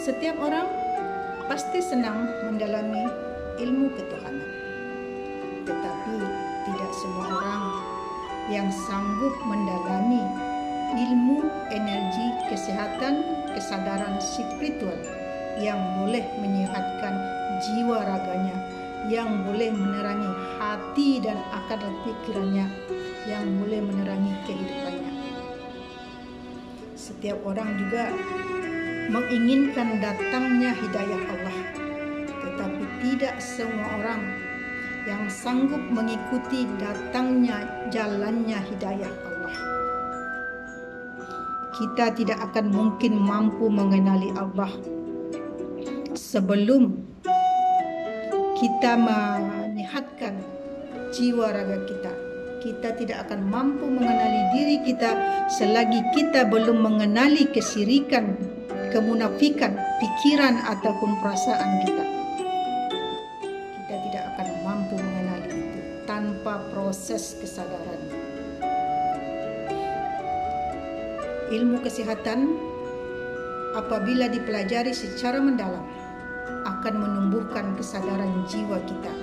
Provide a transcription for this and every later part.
Setiap orang pasti senang mendalami ilmu ketuhanan, tetapi tidak semua orang yang sanggup mendalami ilmu energi kesehatan, kesadaran spiritual yang boleh menyehatkan jiwa raganya, yang boleh menerangi hati dan akal pikirannya, yang boleh menerangi kehidupannya. Setiap orang juga menginginkan datangnya hidayah Allah, tetapi tidak semua orang yang sanggup mengikuti datangnya jalannya hidayah Allah. Kita tidak akan mungkin mampu mengenali Allah sebelum kita menyehatkan jiwa raga kita. Kita tidak akan mampu mengenali diri kita selagi kita belum mengenali kesyirikan, kemunafikan, pikiran ataupun perasaan kita. Kita tidak akan mampu mengenali itu tanpa proses kesadaran. Ilmu kesehatan apabila dipelajari secara mendalam akan menumbuhkan kesadaran jiwa kita,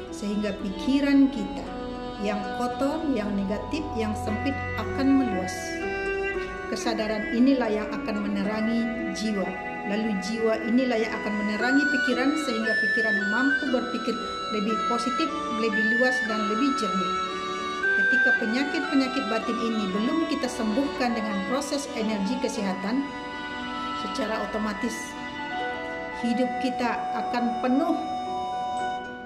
sehingga pikiran kita yang kotor, yang negatif, yang sempit akan meluas. Kesadaran inilah yang akan menerangi jiwa, lalu jiwa inilah yang akan menerangi pikiran, sehingga pikiran mampu berpikir lebih positif, lebih luas dan lebih jernih. Ketika penyakit-penyakit batin ini belum kita sembuhkan dengan proses energi kesehatan, secara otomatis hidup kita akan penuh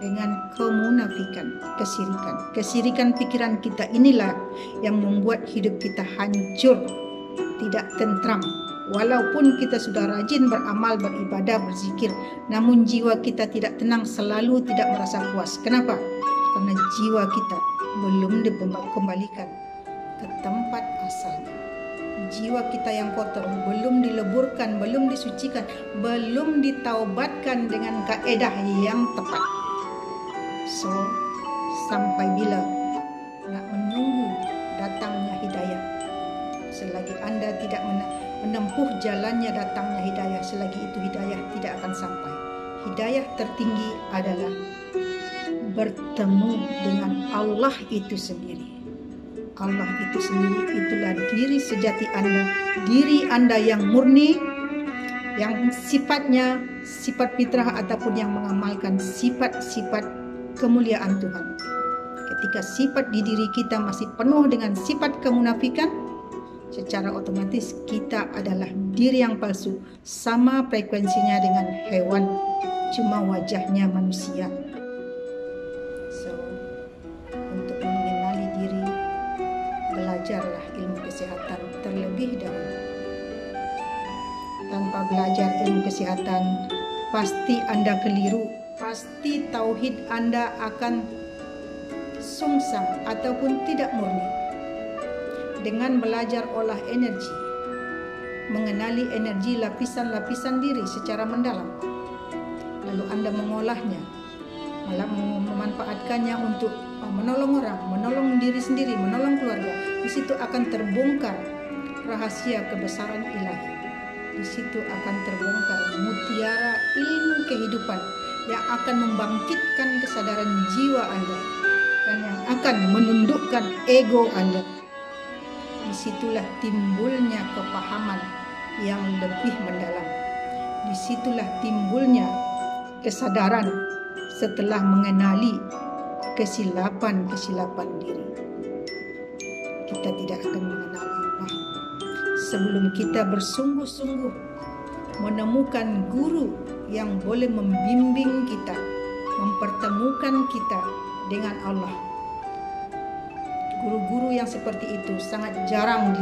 dengan kemunafikan, kesyirikan. Kesyirikan pikiran kita inilah yang membuat hidup kita hancur, tidak tentram. Walaupun kita sudah rajin beramal, beribadah, berzikir, namun jiwa kita tidak tenang, selalu tidak merasa puas. Kenapa? Karena jiwa kita belum dikembalikan ke tempat asalnya. Jiwa kita yang kotor belum dileburkan, belum disucikan, belum ditaubatkan dengan kaedah yang tepat. So, sampai bila nak menunggu datangnya hidayah? Selagi Anda tidak menempuh jalannya datangnya hidayah, selagi itu hidayah tidak akan sampai. Hidayah tertinggi adalah bertemu dengan Allah itu sendiri. Allah itu sendiri itulah diri sejati Anda, diri Anda yang murni, yang sifatnya sifat fitrah ataupun yang mengamalkan sifat-sifat kemuliaan Tuhan. Ketika sifat di diri kita masih penuh dengan sifat kemunafikan, secara otomatis kita adalah diri yang palsu, sama frekuensinya dengan hewan, cuma wajahnya manusia. So, untuk mengenali diri, belajarlah ilmu kesehatan terlebih dahulu. Tanpa belajar ilmu kesehatan, pasti Anda keliru, pasti tauhid Anda akan sungsang ataupun tidak murni. Dengan belajar olah energi, mengenali energi lapisan-lapisan diri secara mendalam, lalu Anda mengolahnya, malah memanfaatkannya untuk menolong orang, menolong diri sendiri, menolong keluarga. Di situ akan terbongkar rahasia kebesaran ilahi. Di situ akan terbongkar mutiara ilmu kehidupan yang akan membangkitkan kesadaran jiwa Anda dan yang akan menundukkan ego Anda. Disitulah timbulnya kepahaman yang lebih mendalam. Disitulah timbulnya kesadaran setelah mengenali kesilapan-kesilapan diri. Kita tidak akan mengenal Allah sebelum kita bersungguh-sungguh menemukan guru yang boleh membimbing kita, mempertemukan kita dengan Allah. Guru-guru yang seperti itu sangat jarang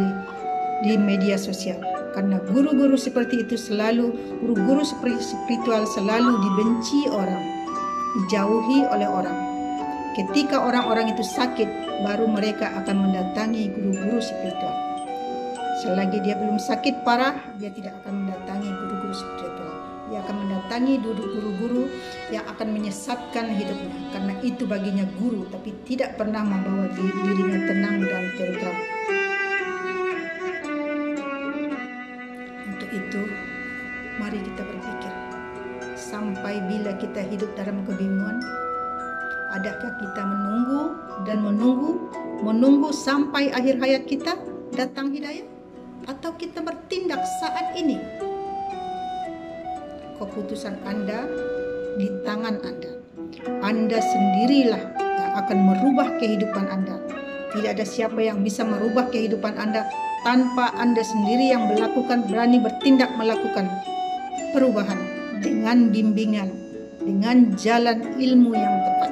di media sosial, karena guru-guru seperti itu selalu, guru-guru spiritual selalu dibenci orang, dijauhi oleh orang. Ketika orang-orang itu sakit, baru mereka akan mendatangi guru-guru spiritual. Selagi dia belum sakit parah, dia tidak akan mendatangi guru-guru spiritual. Dia akan mendatangi guru-guru yang akan menyesatkan hidupnya, karena itu baginya guru, tapi tidak pernah membawa dirinya tenang dan tentram. Untuk itu, Mari kita berpikir, sampai bila kita hidup dalam kebingungan? Adakah kita menunggu dan menunggu sampai akhir hayat kita datang hidayah? Atau kita bertindak saat ini? Keputusan Anda di tangan Anda. Anda sendirilah yang akan merubah kehidupan Anda. Tidak ada siapa yang bisa merubah kehidupan Anda tanpa Anda sendiri yang berani bertindak melakukan perubahan dengan bimbingan, dengan jalan ilmu yang tepat.